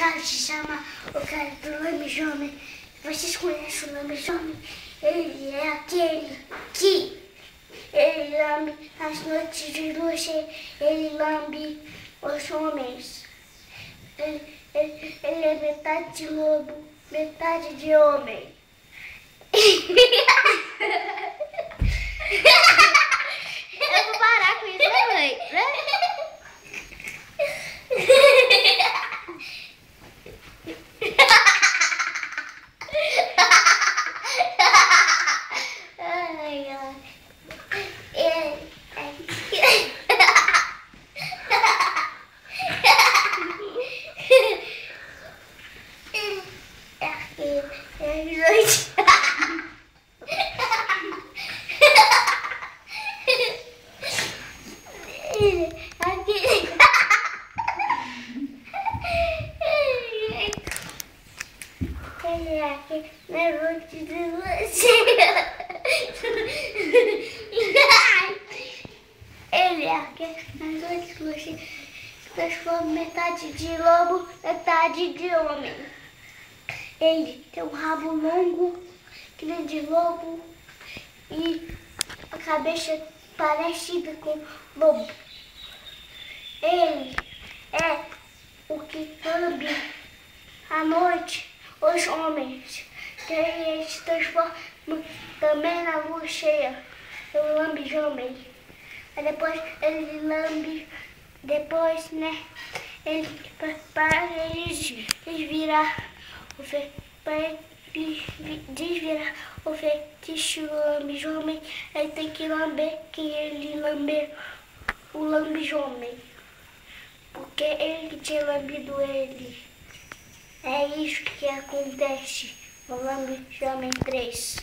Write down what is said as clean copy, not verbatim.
cara se chama o cara do lobisomem. Vocês conhecem o lobisomem? Ele é aquele que ele lambe as noites de luz, ele lambe os homens. Ele é metade de lobo, metade de homem. Eu vou parar com isso, né, mãe? Ai, ai. Ele é aqui na noite de luz. Ele é aqui na noite de luz. Transforma metade de lobo, metade de homem. Ele tem um rabo longo, que nem de lobo, e a cabeça parecida com lobo. Ele é o que lambe à noite os homens, que ele se transforma também na lua cheia, o lambisomem. Aí depois ele lambe, depois, né, ele para ele desvirar o feitiço lambisomem, ele tem que lamber quem ele lamber o lambisomem, porque ele tinha lambido ele. É isso que acontece no Lambisomem 3.